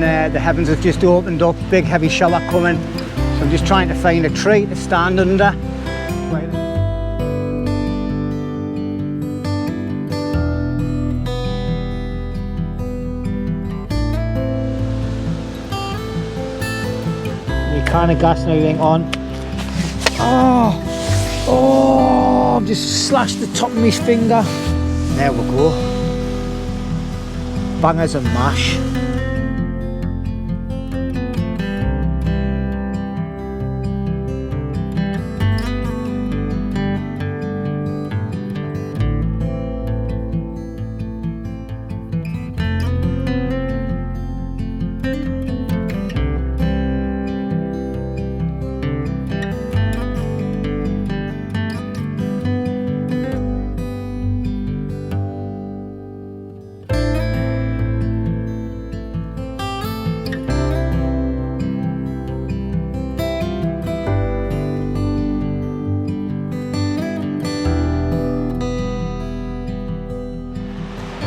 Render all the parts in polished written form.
and the heavens have just opened up, big heavy shower coming. So I'm just trying to find a tree to stand under. The kind of gas and everything on. Oh, I've just slashed the top of my finger. There we go. Bangers and mash.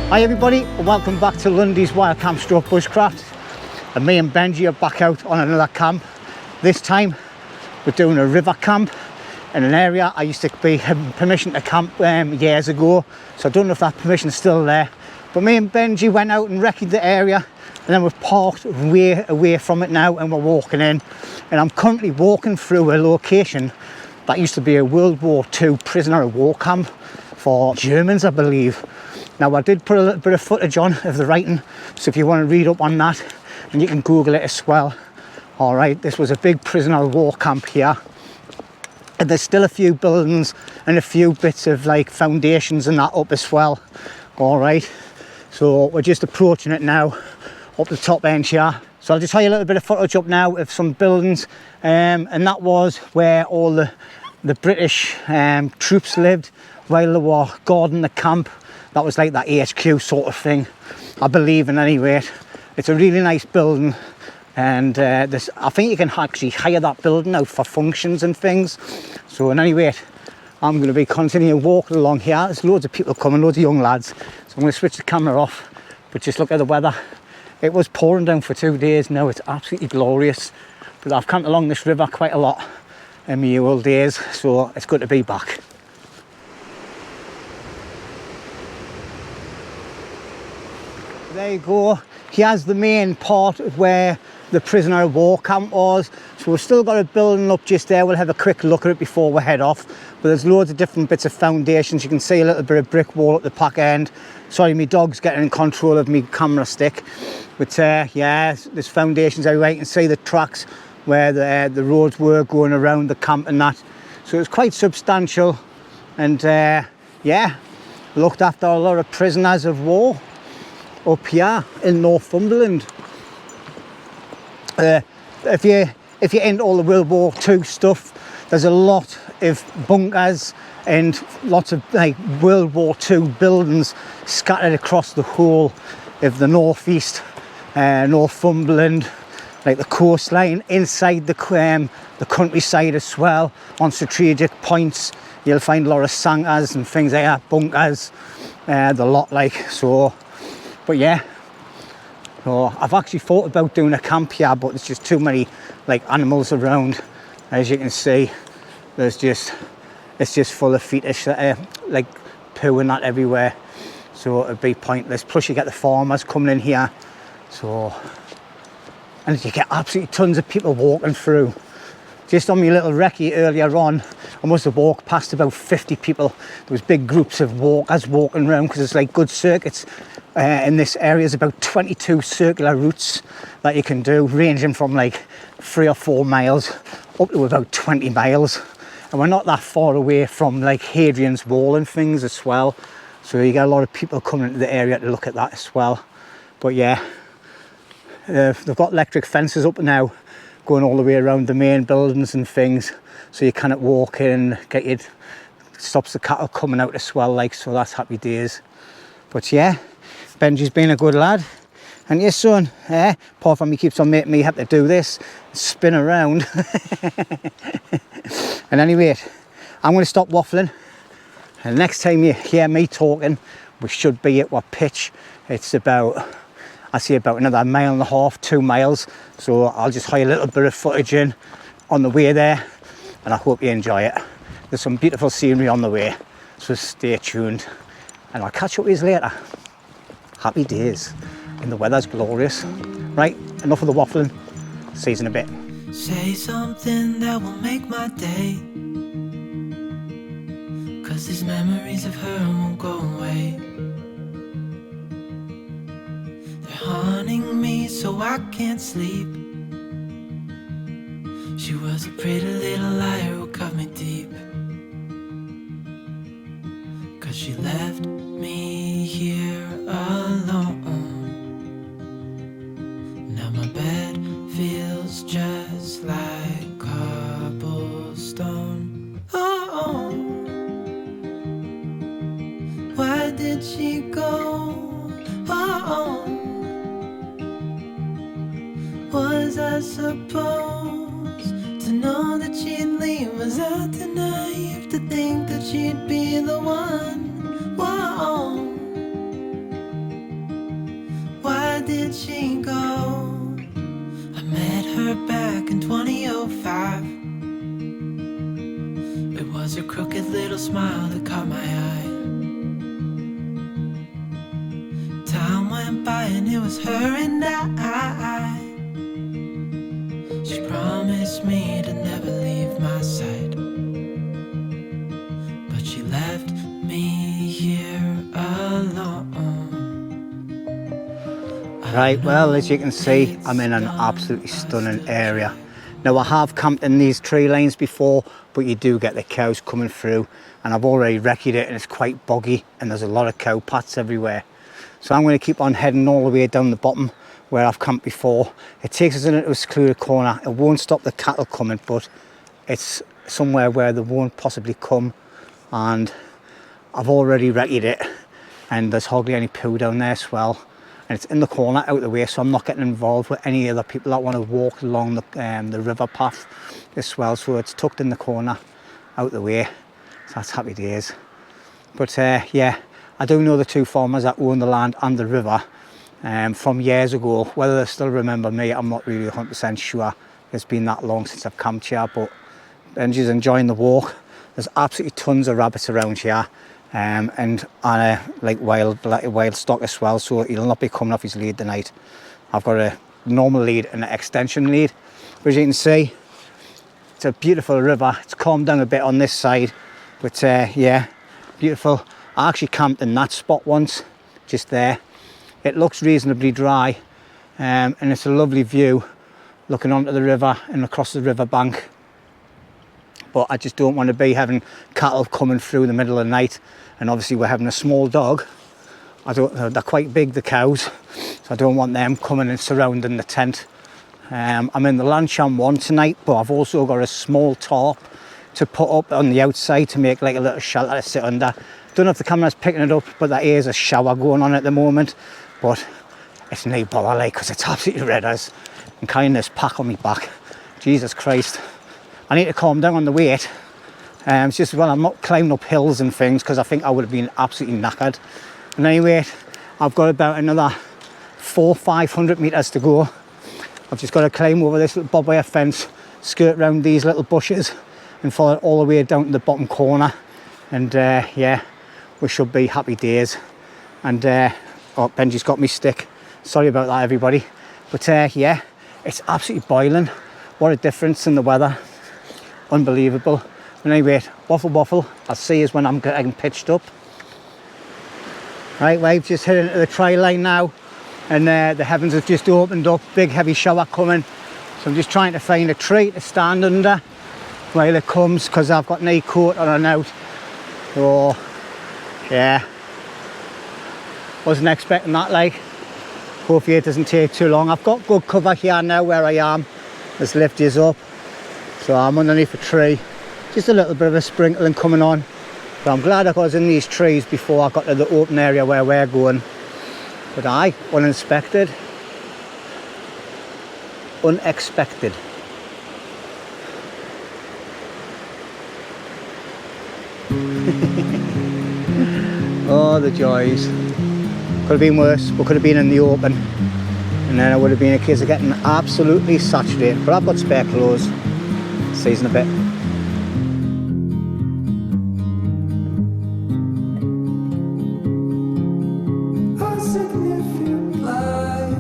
Hi everybody, and welcome back to LUNDY'S Wild Camp Stroke Bushcraft. And me and Benji are back out on another camp. This time we're doing a river camp in an area I used to be having permission to camp years ago, so I don't know if that permission's still there. But me and Benji went out and recce'd the area, and then we've parked way away from it now and we're walking in. And I'm currently walking through a location that used to be a World War II prisoner of war camp for Germans, I believe. Now I did put a little bit of footage on of the writing, so if you want to read up on that, and you can Google it as well. Alright, this was a big prisoner of war camp here. And there's still a few buildings and a few bits of like foundations and that up as well. Alright, so we're just approaching it now, up the top end here. So I'll just tell you a little bit of footage up now of some buildings, and that was where all the British troops lived while they were guarding the camp. That was like that HQ sort of thing, I believe, in any rate. It's a really nice building, and I think you can actually hire that building out for functions and things. So in any rate, I'm going to be continuing walking along here. There's loads of people coming, loads of young lads. So I'm going to switch the camera off, but just look at the weather. It was pouring down for 2 days now. It's absolutely glorious. But I've camped along this river quite a lot in my old days, so it's good to be back. There you go. Here's the main part of where the prisoner of war camp was. So we've still got a building up just there. We'll have a quick look at it before we head off. But there's loads of different bits of foundations. You can see a little bit of brick wall at the back end. Sorry, my dog's getting in control of my camera stick. But yeah, there's foundations everywhere. You can see the tracks where the roads were going around the camp and that. So it's quite substantial. And yeah, looked after a lot of prisoners of war up here in Northumberland. If you're into all the World War II stuff, there's a lot of bunkers and lots of like World War II buildings scattered across the whole of the northeast, Northumberland, like the coastline, inside the countryside as well. On strategic points, you'll find a lot of sangers and things like that, bunkers, the lot like so. But yeah, so I've actually thought about doing a camp here, but there's just too many like animals around. As you can see, it's just full of fetish, like poo and that everywhere. So it'd be pointless. Plus you get the farmers coming in here. So, and you get absolutely tons of people walking through. Just on my little recce earlier on, I must have walked past about 50 people. There was big groups of walkers walking around because it's like good circuits. In this area is about 22 circular routes that you can do, ranging from like 3 or 4 miles up to about 20 miles. And we're not that far away from like Hadrian's Wall and things as well. So you get a lot of people coming into the area to look at that as well. But yeah, they've got electric fences up now going all the way around the main buildings and things. So you cannot walk in, stops the cattle coming out as well, like, so that's happy days. But yeah, Benji's been a good lad. And your son, apart from he keeps on making me have to do this, spin around. And anyway, I'm going to stop waffling. And next time you hear me talking, we should be at what pitch. It's about, I see about another 1.5 miles, 2 miles. So I'll just hide a little bit of footage in on the way there, and I hope you enjoy it. There's some beautiful scenery on the way, so stay tuned, and I'll catch up with you later. Happy days, and the weather's glorious. Right, enough of the waffling. See you in a bit. Say something that will make my day, 'cause these memories of her won't go away. They're haunting me so I can't sleep. She was a pretty little liar who cut me deep, 'cause she left me here alone. Now my bed feels just like cobblestone. Oh, why did she go? Oh, was I supposed to know that she'd leave? Was I too naive to think that she'd be the one? Whoa, why did she go? I met her back in 2005. It was her crooked little smile that caught my eye. Time went by and it was her and I. She promised me to never leave my side, but she left me here alone. Right, well, as you can see, I'm in an absolutely stunning area. Now, I have camped in these tree lines before, but you do get the cows coming through, and I've already recce'd it, and it's quite boggy, and there's a lot of cow paths everywhere. So I'm going to keep on heading all the way down the bottom where I've camped before. It takes us into a secluded corner. It won't stop the cattle coming, but it's somewhere where they won't possibly come, and I've already recce'd it, and there's hardly any poo down there as well. And it's in the corner out the way, so I'm not getting involved with any other people that want to walk along the river path as well. So it's tucked in the corner out the way, so that's happy days. But yeah, I do know the two farmers that own the land and the river from years ago. Whether they still remember me, I'm not really 100% sure. It's been that long since I've camped here, but Benji's enjoying the walk. There's absolutely tons of rabbits around here. And like wild stock as well, so he'll not be coming off his lead tonight. I've got a normal lead and an extension lead, but as you can see, it's a beautiful river. It's calmed down a bit on this side, but yeah, beautiful. I actually camped in that spot once, just there. It looks reasonably dry, and it's a lovely view looking onto the river and across the river bank. But I just don't want to be having cattle coming through the middle of the night, and obviously we're having a small dog. They're quite big, the cows, so I don't want them coming and surrounding the tent. I'm in the Lancashire one tonight, but I've also got a small tarp to put up on the outside to make like a little shelter to sit under. Don't know if the camera's picking it up, but there is a shower going on at the moment, but it's no bother, like, because it's absolutely red as, and carrying this pack on my back. Jesus Christ. I need to calm down on the weight. It's just, well, I'm not climbing up hills and things, because I think I would have been absolutely knackered. And anyway, I've got about another 400-500 metres to go. I've just got to climb over this little barbed wire fence, skirt around these little bushes, and follow it all the way down to the bottom corner. And yeah, we should be happy days. And oh, Benji's got me stick. Sorry about that, everybody. But yeah, it's absolutely boiling. What a difference in the weather. Unbelievable. But anyway, waffle. I'll see you when I'm getting pitched up. Right, we've just hit into the trail line now, and the heavens have just opened up. Big heavy shower coming. So I'm just trying to find a tree to stand under while it comes, because I've got no coat on and out. So yeah, wasn't expecting that, like. Hopefully it doesn't take too long. I've got good cover here now where I am. This lift is up, so I'm underneath a tree. Just a little bit of a sprinkling coming on, but I'm glad I was in these trees before I got to the open area where we're going. But aye, unexpected. Oh, the joys. Could have been worse. We could have been in the open. and then it would have been a case of getting absolutely saturated. But I've got spare clothes. See you in a bit. A significant light,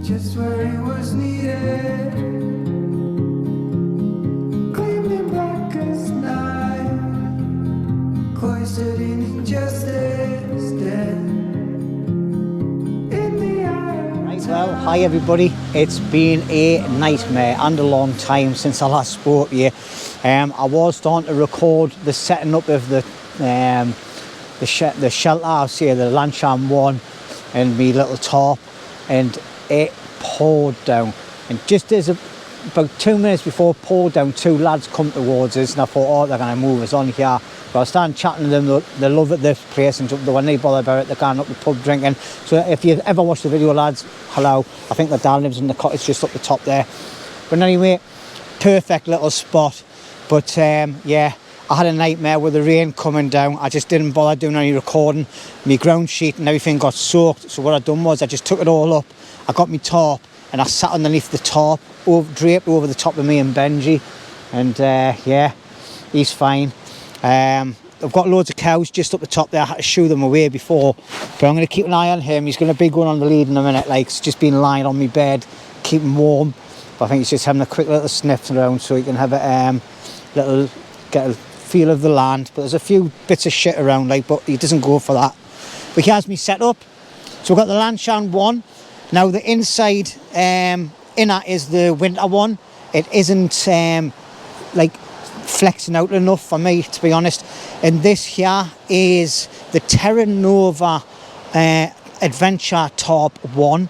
just where it was needed, gleaming black as night, cloistered in injustice, dead in the eye. Right, well, hi everybody. It's been a nightmare and a long time since I last spoke to you. I was starting to record the setting up of the shelter house here, the Lancashire one, and me little tarp, and it poured down. And just as about 2 minutes before it poured down, two lads come towards us, and I thought, oh, they're going to move us on here. But I was starting chatting to them. They love it, this place, and they weren't bothered about it. They're going up the pub drinking. So if you've ever watched the video, lads, hello. I think the dad lives in the cottage just up the top there. But anyway, perfect little spot. But yeah, I had a nightmare with the rain coming down. I just didn't bother doing any recording. My ground sheet and everything got soaked. So what I done was I just took it all up. I got my tarp and I sat underneath the tarp, draped over the top of me and Benji. And yeah, he's fine. I've got loads of cows just up the top there. I had to shoo them away before. But I'm going to keep an eye on him. He's going to be going on the lead in a minute. Like, he's just been lying on my bed, keep him warm. But I think he's just having a quick little sniff around so he can have a get a feel of the land. But there's a few bits of shit around, like, but he doesn't go for that. But he has me set up. So we've got the Lancashire one. Now the inside inner is the winter one. It isn't like flexing out enough for me, to be honest. And this here is the Terra Nova Adventure Tarp 1.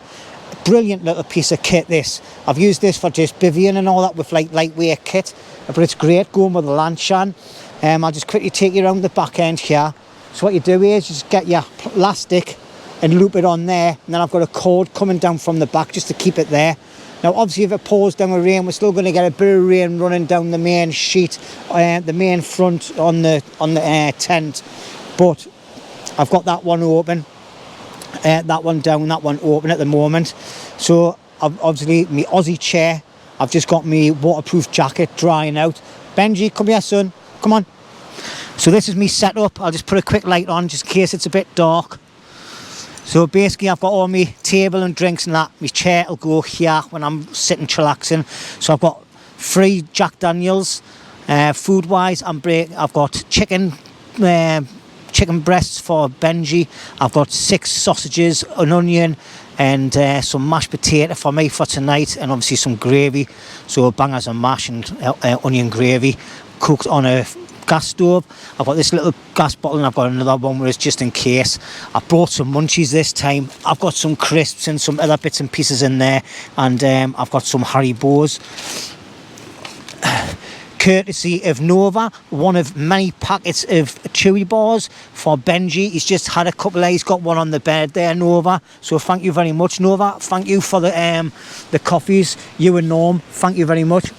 Brilliant little piece of kit, this. I've used this for just bivvying and all that with like lightweight kit, but it's great going with the Lancashire. I'll just quickly take you around the back end here. So what you do is you just get your elastic and loop it on there, and then I've got a cord coming down from the back just to keep it there. Now obviously if it pours down with rain, we're still going to get a bit of rain running down the main sheet, the main front on the tent. But I've got that one open, that one down, that one open at the moment. So I've obviously my Aussie chair, I've just got my waterproof jacket drying out. Benji, come here son, come on. So this is me set up. I'll just put a quick light on just in case it's a bit dark. So basically I've got all my table and drinks and that. My chair will go here when I'm sitting chillaxing. So I've got 3 Jack Daniels. Food wise, I've got chicken breasts for Benji. I've got 6 sausages, an onion, and some mashed potato for me for tonight, and obviously some gravy. So bangers and mash and onion gravy cooked on a gas stove. I've got this little gas bottle and I've got another one where it's just in case. I brought some munchies this time. I've got some crisps and some other bits and pieces in there, and I've got some Haribo's. Courtesy of Nova, one of many packets of chewy bars for Benji. He's just had a couple of, he's got one on the bed there, Nova. So thank you very much, Nova. Thank you for the coffees, you and Norm. Thank you very much.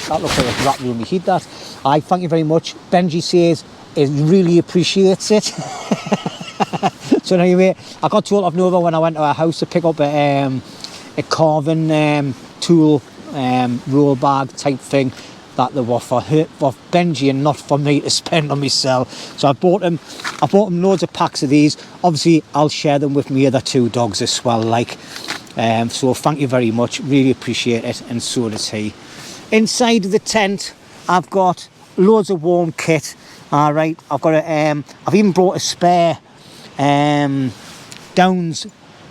That looks like a rat room, we heat that. I thank you very much. Benji says he really appreciates it. So anyway, I got told of Nova when I went to our house to pick up a carving tool roll bag type thing, that they were for Benji and not for me to spend on myself. So I bought him loads of packs of these. Obviously I'll share them with my other 2 dogs as well, like. So thank you very much, really appreciate it, and so does he. Inside the tent I've got loads of warm kit. All right, I've got I've even brought a spare Downs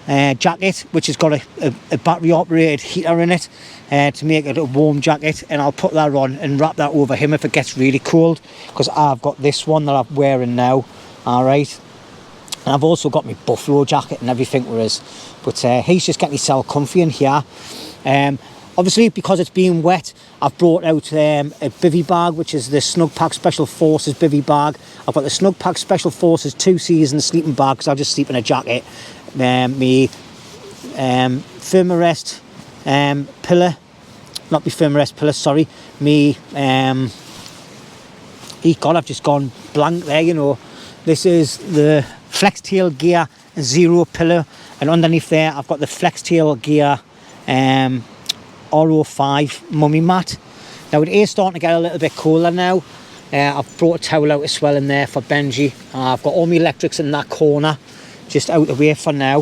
jacket, which has got a battery operated heater in it to make it a warm jacket, and I'll put that on and wrap that over him if it gets really cold, because I've got this one that I'm wearing now. All right, and I've also got my buffalo jacket and everything with us, but he's just getting himself comfy in here. Obviously, because it's being wet, I've brought out a bivvy bag, which is the Snug Pack Special Forces bivvy bag. I've got the Snug Pack Special Forces 2 season sleeping bag, because I'll just sleep in a jacket. Me Firmarest pillar, not my Firmarest pillar, sorry. Me, God, I've just gone blank there, you know. This is the Flextailgear Zero pillow. And underneath there, I've got the Flextailgear RO5 mummy mat. Now it is starting to get a little bit cooler now. I've brought a towel out as well in there for Benji. I've got all my electrics in that corner, just out the way for now.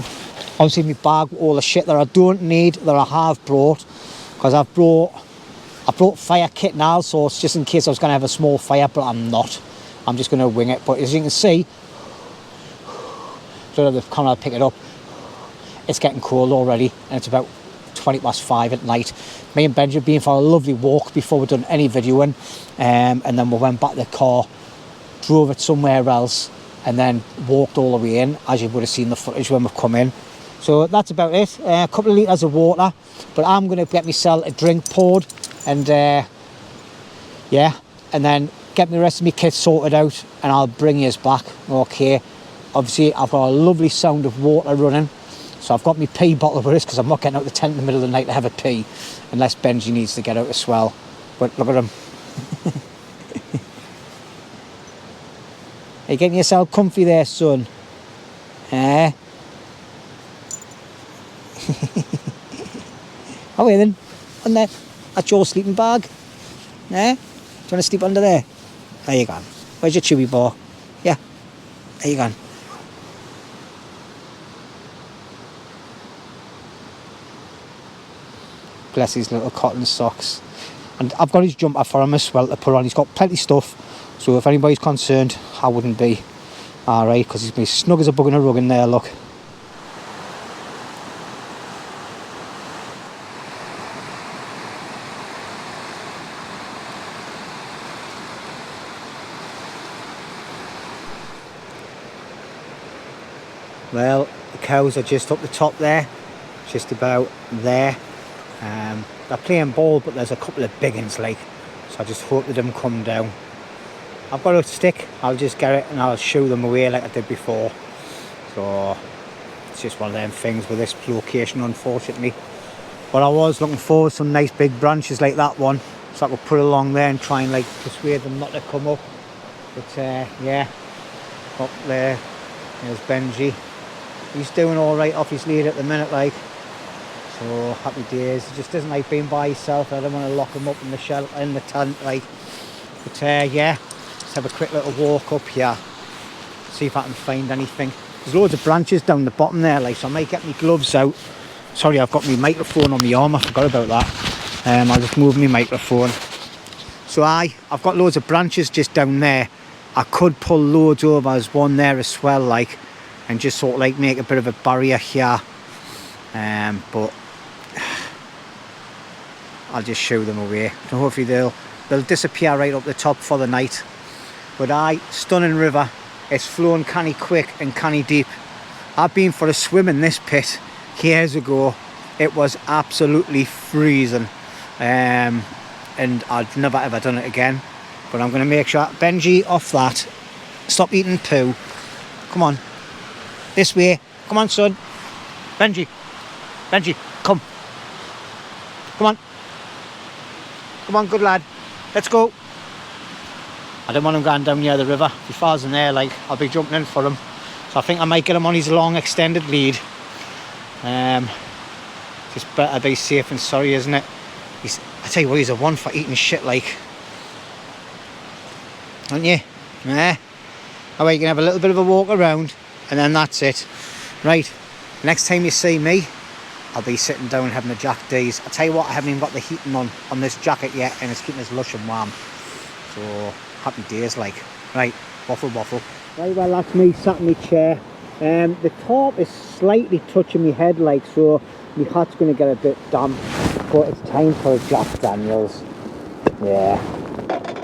Obviously my bag with all the shit that I don't need, that I have brought, because I brought fire kit now, so it's just in case I was going to have a small fire, but I'm not. I'm just going to wing it. But as you can see, so the camera pick it up, it's getting cold already, and it's about 5:20 at night. Me and Benji have been for a lovely walk before we've done any videoing, and then we went back to the car, drove it somewhere else, and then walked all the way in, as you would have seen the footage when we've come in. So that's about it. A couple of litres of water, but I'm going to get myself a drink poured, and yeah, and then get the rest of my kit sorted out, and I'll bring you back. Okay, obviously I've got a lovely sound of water running, so I've got my pee bottle with this, because I'm not getting out the tent in the middle of the night to have a pee, unless Benji needs to get out as well. But look at him. Are you getting yourself comfy there, son? Eh? Oh, yeah, then. On there. That's your sleeping bag. Eh? Do you want to sleep under there? There you go. Where's your chewy ball? Yeah. There you go. Bless his little cotton socks. And I've got his jumper for him as well to put on. He's got plenty of stuff, so if anybody's concerned, I wouldn't be. Alright, because he's been snug as a bug in a rug in there, look. Well, the cows are just up the top there, just about there. They're playing ball, but there's a couple of big ones, like, so I just hope they don't come down. I've got a stick, I'll just get it and I'll shoo them away like I did before. So it's just one of them things with this location, unfortunately. But I was looking forward to some nice big branches like that one, so I could put it along there and try and like persuade them not to come up. But yeah, up there, there's Benji. He's doing all right off his lead at the minute, like. So happy days. He just doesn't like being by himself. I don't want to lock him up in the shelter, in the tent, like. But yeah, let's have a quick little walk up here, see if I can find anything. There's loads of branches down the bottom there, like, so I might get my gloves out. Sorry, I've got my microphone on my arm, I forgot about that. I'll just move my microphone. So I've got loads of branches just down there. I could pull loads over, there's one there as well, like, and just sort of like make a bit of a barrier here. But I'll just shoo them away. So hopefully they'll disappear right up the top for the night. But stunning river. It's flowing canny quick and canny deep. I've been for a swim in this pit years ago. It was absolutely freezing, and I've never ever done it again. But I'm going to make sure. Benji, off that. Stop eating poo. Come on. This way. Come on, son. Benji. Benji, come. Come on. Come on, good lad. Let's go. I don't want him going down near the river. If he falls in there, like, I'll be jumping in for him. So I think I might get him on his long extended lead. Just better be safe than sorry, isn't it? I tell you what, he's a one for eating shit, like. Aren't you? Yeah. Oh, you can have a little bit of a walk around, and then that's it. Right, next time you see me, I'll be sitting down having a Jack D's. I tell you what, I haven't even got the heating on this jacket yet, and it's keeping us lush and warm. So happy days, like. Right, waffle. Right, well, that's me sat in my chair. The top is slightly touching my head, like, so my hat's going to get a bit damp. But it's time for a Jack Daniels. Yeah.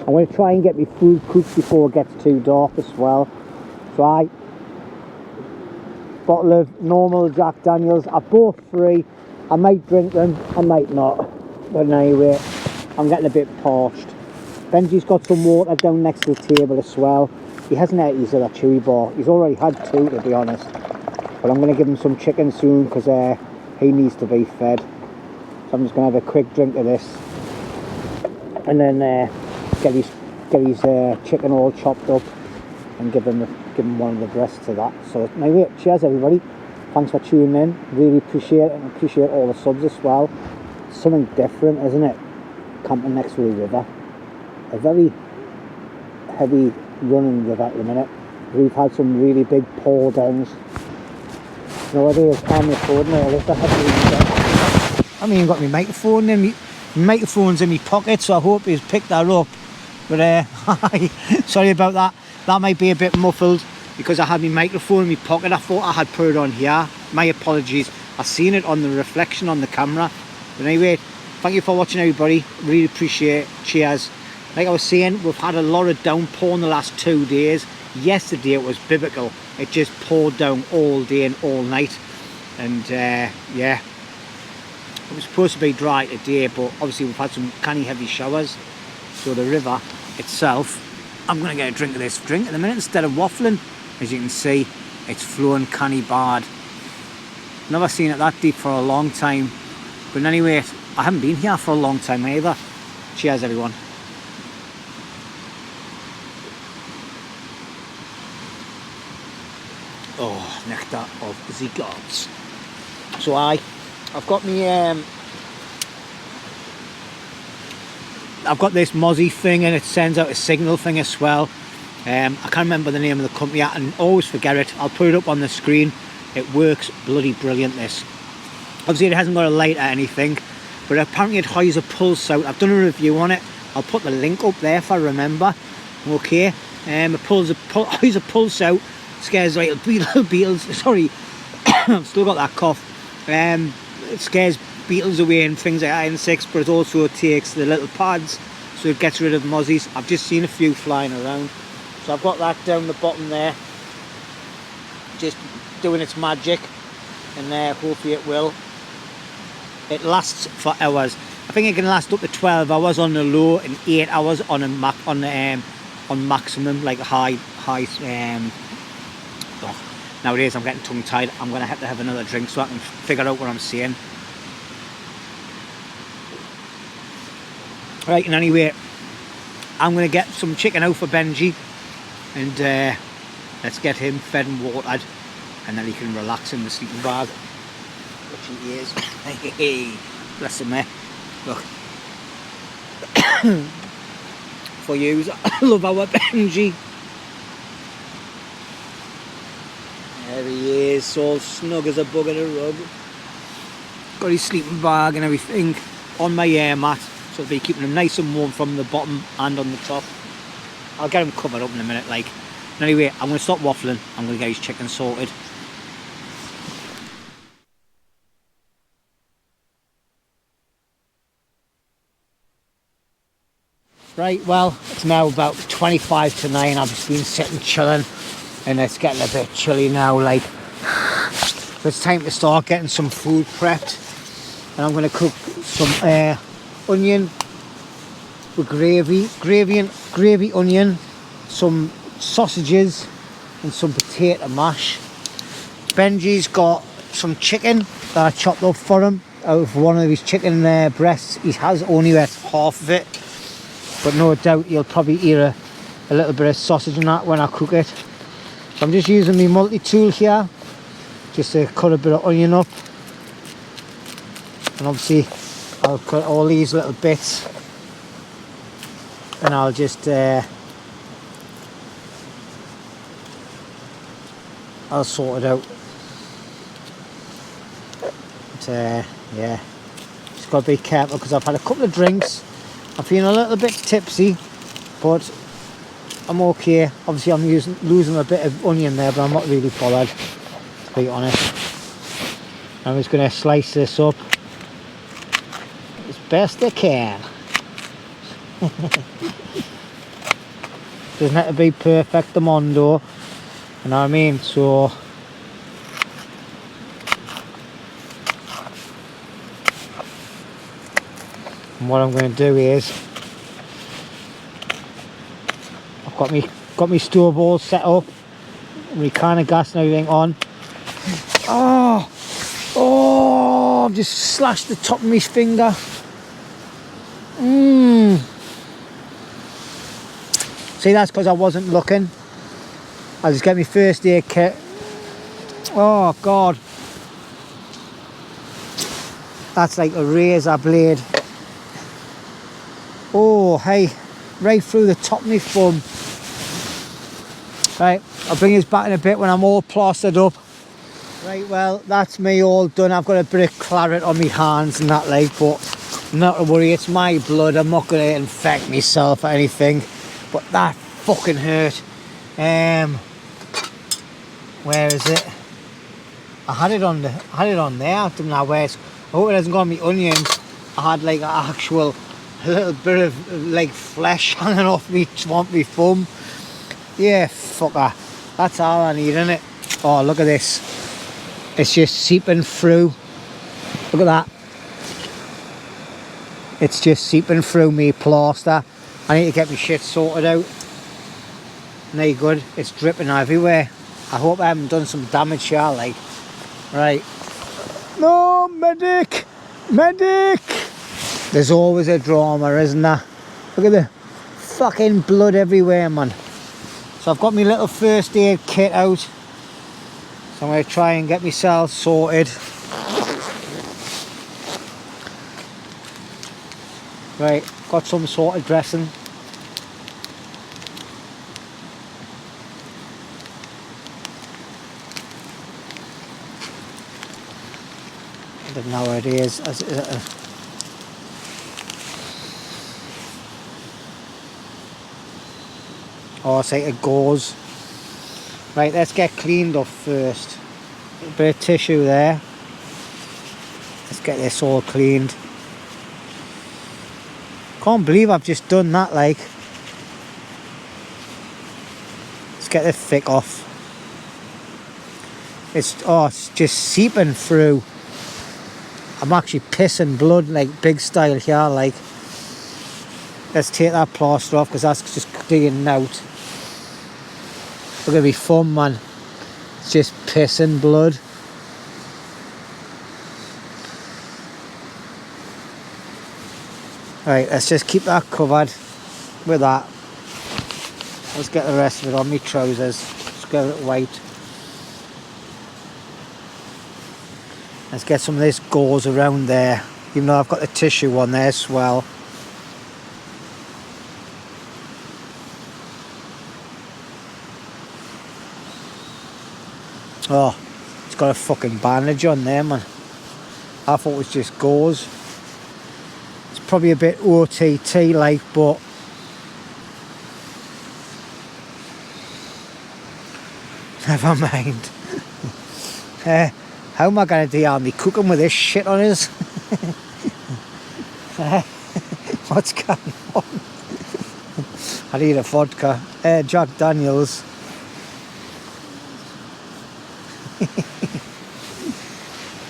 I'm going to try and get my food cooked before it gets too dark as well. So bottle of normal Jack Daniels. I bought 3. I might drink them, I might not. But anyway, I'm getting a bit parched. Benji's got some water down next to the table as well. He hasn't had his other chewy bar. He's already had 2, to be honest. But I'm going to give him some chicken soon, because he needs to be fed. So I'm just going to have a quick drink of this, and then get his chicken all chopped up, and give him one of the breasts of that. So anyway, cheers everybody. thanks for tuning in. Really appreciate it, and appreciate all the subs as well. Something different, isn't it? Camping next to a river. A very heavy running river at the minute. We've had some really big pour downs. Nowadays I'm recording all this. I haven't even got my microphone in my microphone's in my pocket, so I hope he's picked that up. But sorry about that. That might be a bit muffled because I had my microphone in my pocket. I thought I had put it on here. My apologies. I seen it on the reflection on the camera. But anyway, thank you for watching, everybody. Really appreciate it. Cheers. Like I was saying, we've had a lot of downpour in the last 2 days. Yesterday it was biblical. It just poured down all day and all night. And yeah, it was supposed to be dry today, but obviously we've had some canny heavy showers. So the river itself, I'm going to get a drink of this drink in a minute instead of waffling. As you can see, it's flowing canny bad. Never seen it that deep for a long time. But anyway, I haven't been here for a long time either. Cheers, everyone. Oh, nectar of the gods. So I've got me I've got this Mozzie thing, and it sends out a signal thing as well. I can't remember the name of the company. I can always forget it. I'll put it up on the screen. It works bloody brilliant, this. Obviously it hasn't got a light or anything, but apparently it hides a pulse out. I've done a review on it. I'll put the link up there if I remember. Okay. It hides a pulse out, scares little beetles. Sorry, I've still got that cough. It scares beetles away and things like that, insects, but it also takes the little pads, so it gets rid of mozzies. I've just seen a few flying around, so I've got that down the bottom there, just doing its magic, and hopefully it will. It lasts for hours. I think it can last up to 12 hours on the low and 8 hours on on maximum, like high. Nowadays I'm getting tongue tied. I'm gonna have to have another drink so I can figure out what I'm saying. Right, and anyway, I'm gonna get some chicken out for Benji, and let's get him fed and watered, and then he can relax in the sleeping bag, which he is. Hey, bless him, look. For you, I love our Benji. There he is, all snug as a bug in a rug. Got his sleeping bag and everything on my air mat, so I'll be keeping him nice and warm from the bottom and on the top. I'll get him covered up in a minute, like. Anyway, I'm going to stop waffling. I'm going to get his chicken sorted. Right, well, it's now about 25 to 9. I've just been sitting chilling, and it's getting a bit chilly now, like. So it's time to start getting some food prepped, and I'm going to cook some onion with gravy onion, some sausages, and some potato mash. Benji's got some chicken that I chopped up for him out of one of his chicken breasts. He has only ate half of it, but no doubt he'll probably eat a little bit of sausage in that when I cook it. So I'm just using my multi-tool here just to cut a bit of onion up, and obviously I'll cut all these little bits, and I'll just I'll sort it out. But yeah, just got to be careful because I've had a couple of drinks. I'm feeling a little bit tipsy, but I'm okay. Obviously I'm losing a bit of onion there, but I'm not really bothered, to be honest. I'm just going to slice this up as best I can. Doesn't have to be perfect, the mondo, you know what I mean? So and what I'm going to do is I've got me stove all set up, my can of gas and everything on. Oh, I've just slashed the top of my finger. See, that's because I wasn't looking. I just get my first aid kit. Oh God, That's like a razor blade. Oh, hey, right through the top of my thumb. Right, I'll bring this back in a bit when I'm all plastered up. Right, well, that's me all done. I've got a bit of claret on my hands and that, like, but not to worry, it's my blood. I'm not going to infect myself or anything. But that fucking hurt. Where is it? I had it on there. I don't know where it's. I hope it hasn't got me onions. I had like an actual little bit of like flesh hanging off me thumb. Yeah, fucker. That's all I need, innit? Oh, look at this. It's just seeping through. Look at that. It's just seeping through me plaster. I need to get my shit sorted out. No good. It's dripping everywhere. I hope I haven't done some damage here, like. Right. No, medic! Medic! There's always a drama, isn't there? Look at the fucking blood everywhere, man. So I've got my little first aid kit out. So I'm going to try and get myself sorted. Right, got some sort of dressing. I don't know where it is. Oh, I say it goes. Right, let's get cleaned up first. A bit of tissue there. Let's get this all cleaned. Can't believe I've just done that, like. Let's get the thick off. It's just seeping through. I'm actually pissing blood, like, big style here, like. Let's take that plaster off, because that's just digging out. Look at me thumb, man. It's just pissing blood. Right, let's just keep that covered with that. Let's get the rest of it on my trousers. Let's get it white. Let's get some of this gauze around there, even though I've got the tissue on there as well. Oh, it's got a fucking bandage on there, man. I thought it was just gauze. It's probably a bit OTT like, but never mind. How am I going to deal me cooking with this shit on us? What's going on? I need a vodka. Jack Daniels.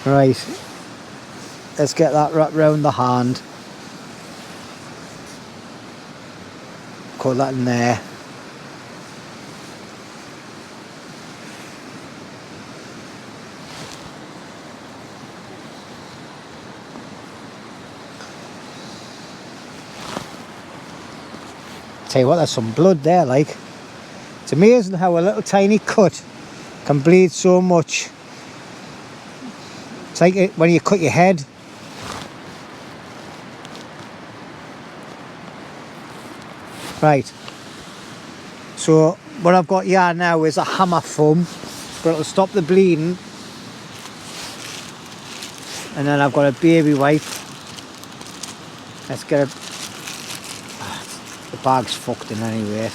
Right, let's get that wrapped round the hand. Cut that in there. Tell you what, there's some blood there, like. It's amazing how a little tiny cut can bleed so much. It's like when you cut your head. Right. So what I've got here now is a hammer thumb, but it'll stop the bleeding. And then I've got a baby wipe. Let's get a... The bag's fucked in anyway.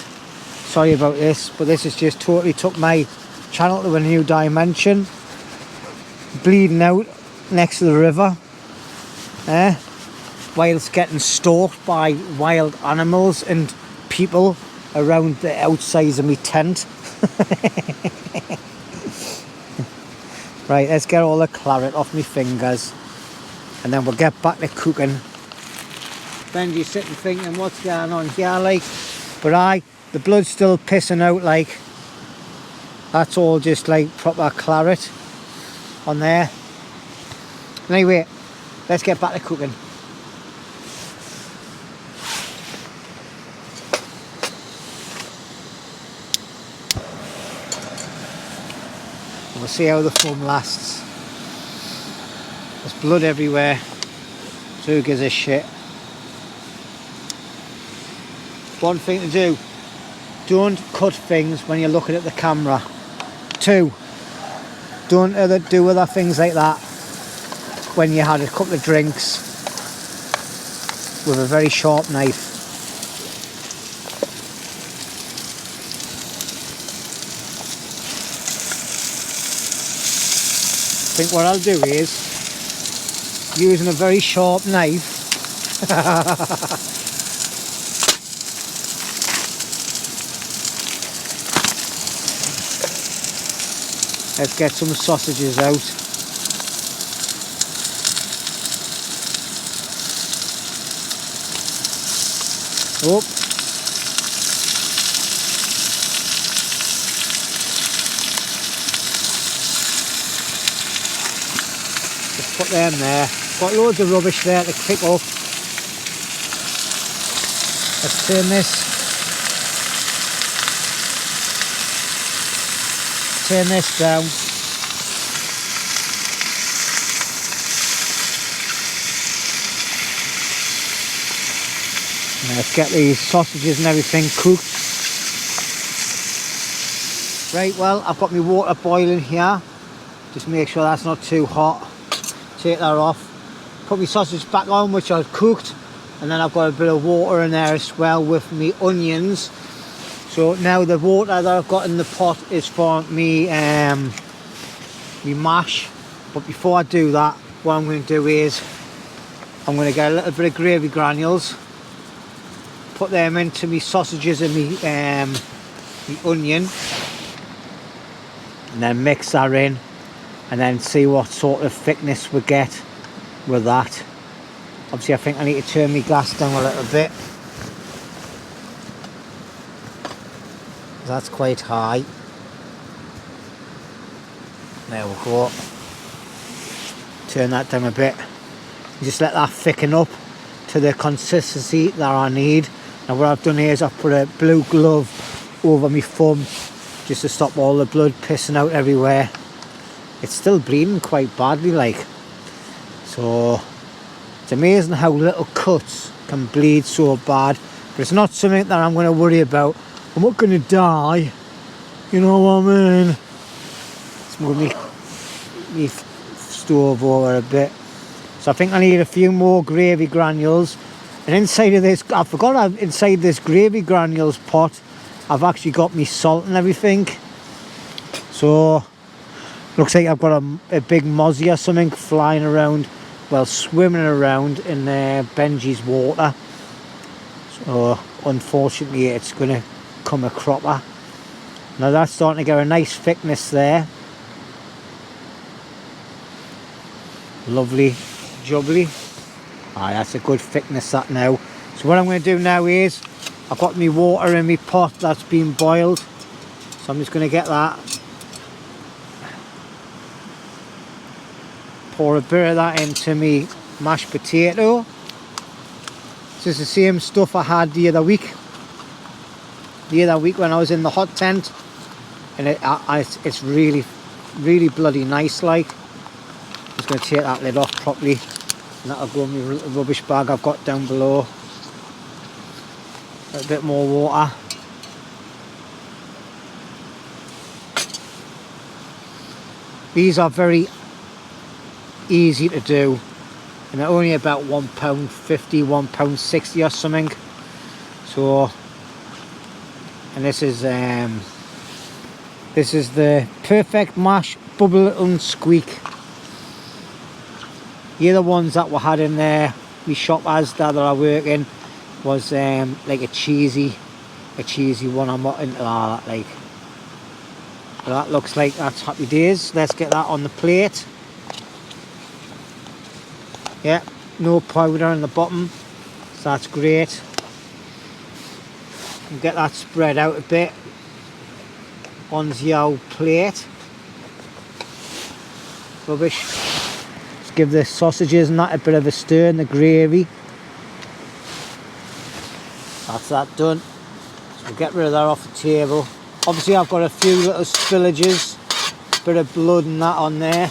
Sorry about this, but this has just totally took my channel to a new dimension. Bleeding out next to the river, whilst getting stalked by wild animals and people around the outsides of my tent. Right, let's get all the claret off my fingers and then we'll get back to cooking. Benji's sitting thinking what's going on here, like, but the blood's still pissing out, like. That's all just like proper claret on there. Anyway, let's get back to cooking. We'll see how the foam lasts. There's blood everywhere. So who gives a shit? One thing to do, don't cut things when you're looking at the camera. 2, don't do other things like that when you had a couple of drinks with a very sharp knife. I think what I'll do is, using a very sharp knife, let's get some sausages out. Oh. Just put them there. Got loads of rubbish there to pick up. Let's turn this. Turn this down. And let's get these sausages and everything cooked. Right, well, I've got my water boiling here. Just make sure that's not too hot. Take that off. Put my sausage back on, which I've cooked. And then I've got a bit of water in there as well with me onions. So now the water that I've got in the pot is for me mash. But before I do that, what I'm going to do is I'm going to get a little bit of gravy granules, put them into me sausages and me onion, and then mix that in, and then see what sort of thickness we get with that. Obviously I think I need to turn my gas down a little bit. That's quite high. There we go. Turn that down a bit. Just let that thicken up to the consistency that I need. Now what I've done here is I've put a blue glove over my thumb just to stop all the blood pissing out everywhere. It's still bleeding quite badly, like. So it's amazing how little cuts can bleed so bad. But it's not something that I'm going to worry about. I'm not going to die, you know what I mean? Let's move me stove over a bit. So I think I need a few more gravy granules. And inside of this, I forgot inside this gravy granules pot, I've actually got me salt and everything. So, looks like I've got a big mozzie or something flying around, well, swimming around in Benji's water. So, unfortunately, it's going to come a cropper. Now that's starting to get a nice thickness there. Lovely jubbly. Ah, that's a good thickness that now. So what I'm going to do now is I've got my water in my pot that's been boiled, so I'm just going to get that, pour a bit of that into me mashed potato. This is the same stuff I had the other week when I was in the hot tent, and it's really bloody nice. Like, just going to take that lid off properly, and that'll go in my rubbish bag I've got down below. A bit more water. These are very easy to do, and they're only about £1.50, £1.60 or something. So, and this is the perfect mash, bubble and squeak. The other ones that we had in there, we shop Asda that I work in, was like a cheesy one. I'm not into all that, like. But that looks like that's happy days. Let's get that on the plate. Yeah, no powder on the bottom, so that's great. And get that spread out a bit on the old plate. Rubbish. Let's give the sausages and that a bit of a stir in the gravy. That's that done. So we'll get rid of that off the table. Obviously I've got a few little spillages, bit of blood and that on there.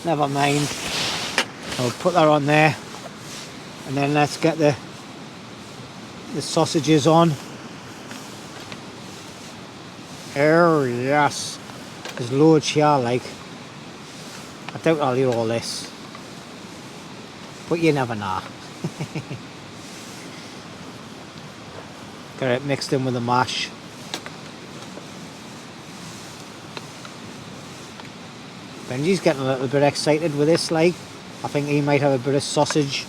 Never mind. I'll put that on there, and then let's get the sausages on. Oh yes, there's loads here, like. I doubt I'll eat all this, but you never know. Got it mixed in with the mash. Benji's getting a little bit excited with this, like. I think he might have a bit of sausage,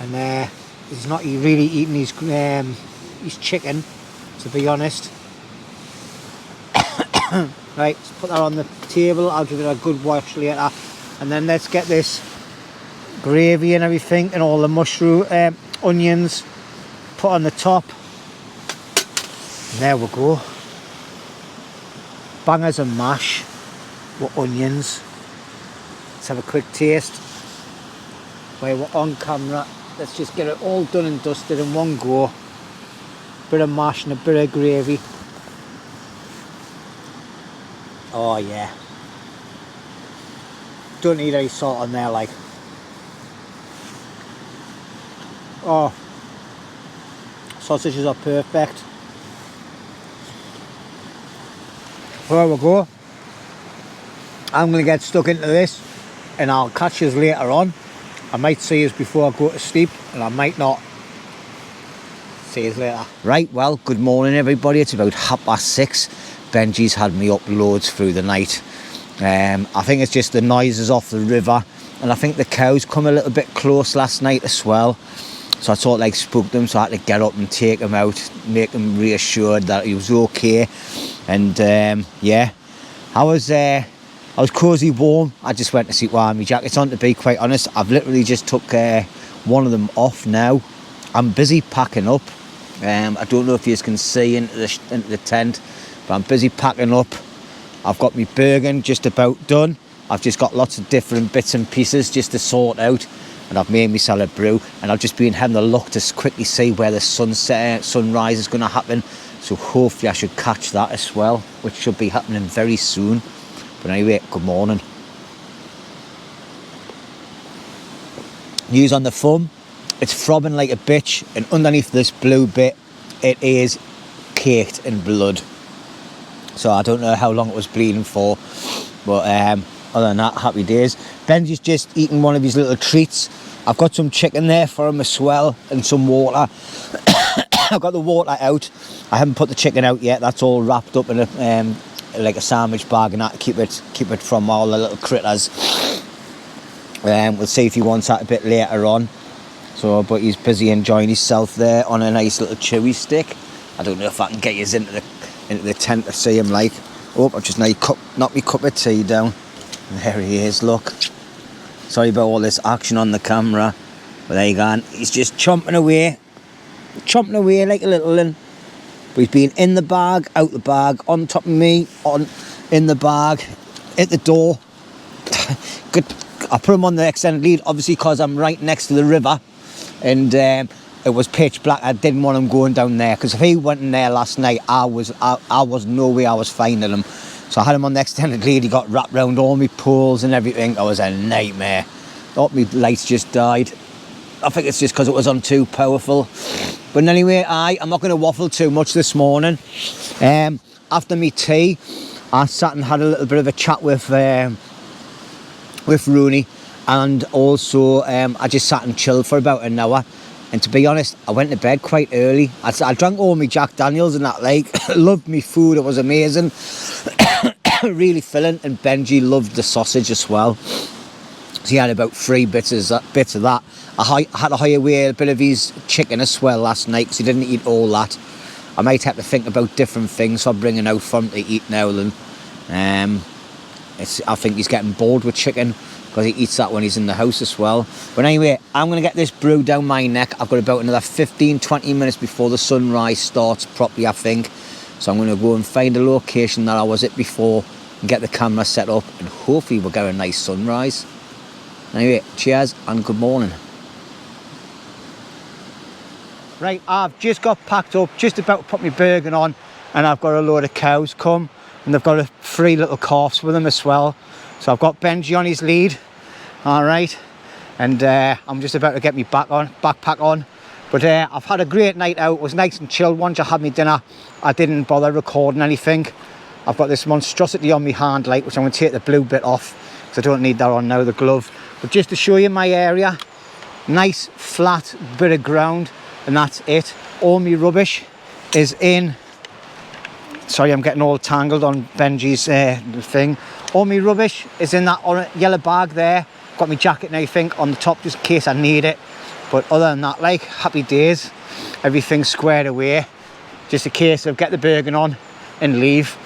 and he's not really eating his chicken, to be honest. Right, let's put that on the table. I'll give it a good wash later, and then let's get this gravy and everything and all the mushroom onions put on the top. And there we go. Bangers and mash with onions. Let's have a quick taste while we're on camera. Let's just get it all done and dusted in one go. Bit of mash and a bit of gravy. Oh yeah. Don't need any salt on there, like. Oh, sausages are perfect. There we go. I'm going to get stuck into this, and I'll catch you later on. I might see you before I go to sleep, and I might not. See you later. Right, well, good morning everybody. It's about 6:30. Benji's had me up loads through the night. I think it's just the noises off the river, and I think the cows come a little bit close last night as well. So I sort of like spooked them, so I had to get up and take him out, make him reassured that he was okay. And yeah, I was cosy warm. I just went to sleep with my jackets on, to be quite honest. I've literally just took one of them off now. I'm busy packing up. I don't know if you can see into the tent, but I'm busy packing up. I've got my burger just about done. I've just got lots of different bits and pieces just to sort out, and I've made myself a brew, and I've just been having a look to quickly see where the sunrise is going to happen. So hopefully I should catch that as well, which should be happening very soon. But anyway, good morning. News on the thumb. It's throbbing like a bitch, and underneath this blue bit, it is caked in blood. So I don't know how long it was bleeding for, but other than that, happy days. Benji's just eating one of his little treats. I've got some chicken there for him as well, and some water. I've got the water out. I haven't put the chicken out yet. That's all wrapped up in a like a sandwich bag, and that to keep it from all the little critters. We'll see if he wants that a bit later on. So, but he's busy enjoying himself there on a nice little chewy stick. I don't know if I can get you into the tent to see him, like. Oh, I've just knocked my cup of tea down. And there he is, look. Sorry about all this action on the camera, but there you go. He's just chomping away like a little one. But he's been in the bag, out the bag, on top of me, in the bag, at the door. Good. I put him on the extended lead, obviously, because I'm right next to the river, and it was pitch black. I didn't want him going down there, because if he went in there last night, I was no way I was finding him. So I had him on the extended lead. He got wrapped around all my poles and everything. It was a nightmare. Thought my lights just died. I think it's just because it was on too powerful. But anyway, I'm not going to waffle too much this morning. After me tea, I sat and had a little bit of a chat with Roney, and also I just sat and chilled for about an hour. And to be honest, I went to bed quite early. I drank all my Jack Daniels and that, like. Loved me food, it was amazing. Really filling, and Benji loved the sausage as well. So he had about 3 bits of that. I had to hire away a bit of his chicken as well last night, because he didn't eat all that. I might have to think about different things for bringing out for him to eat now. And I think he's getting bored with chicken, because he eats that when he's in the house as well. But anyway, I'm going to get this brew down my neck. I've got about another 15-20 minutes before the sunrise starts properly, I think. So I'm going to go and find a location that I was at before and get the camera set up, and hopefully we'll get a nice sunrise. Anyway, cheers and good morning. Right, I've just got packed up, just about to put my burger on, and I've got a load of cows come, and they've got 3 little calves with them as well. So I've got Benji on his lead, all right, and I'm just about to get my backpack on. But I've had a great night out. It was nice and chilled. Once I had my dinner, I didn't bother recording anything. I've got this monstrosity on my hand, like, which I'm going to take the blue bit off because I don't need that on now, the glove. But just to show you my area, nice flat bit of ground, and that's it. All my rubbish is in. Sorry, I'm getting all tangled on Benji's thing. All my rubbish is in that yellow bag there. Got my jacket and everything on the top just in case I need it. But other than that, like, happy days. Everything's squared away. Just a case of get the Bergen on and leave.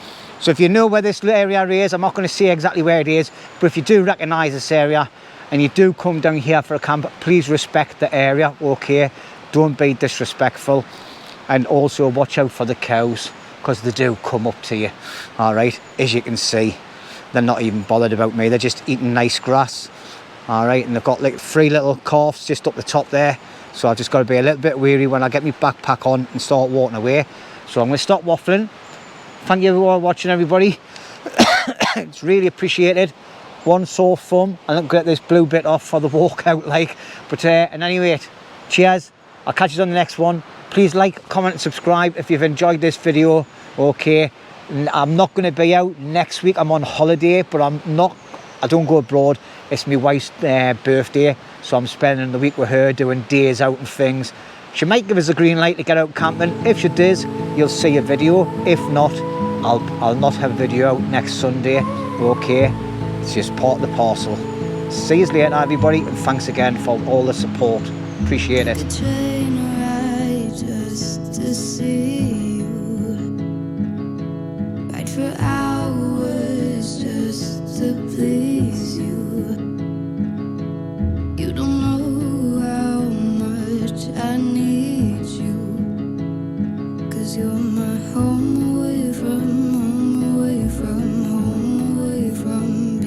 So if you know where this area is, I'm not going to say exactly where it is, but if you do recognise this area and you do come down here for a camp, please respect the area, okay? Don't be disrespectful. And also watch out for the cows, because they do come up to you, all right? As you can see, they're not even bothered about me. They're just eating nice grass. All right, and they've got like 3 little calves just up the top there, so I've just got to be a little bit wary when I get my backpack on and start walking away. So I'm going to stop waffling. Thank you for watching, everybody. It's really appreciated. One sore thumb, and I'll get this blue bit off for the walk out, like. But and anyway, cheers. I'll catch you on the next one. Please like, comment and subscribe if you've enjoyed this video, okay? I'm not going to be out next week. I'm on holiday, but I don't go abroad. It's my wife's birthday, so I'm spending the week with her doing days out and things. She might give us a green light to get out camping. If she does, you'll see a video. If not, I'll not have a video out next Sunday. Okay, it's just part of the parcel. See you later, everybody, and thanks again for all the support. Appreciate it. The train ride just to see you, ride for hours just to please you. You don't know how much I need you, 'cause you're my home away from home, away from home, away from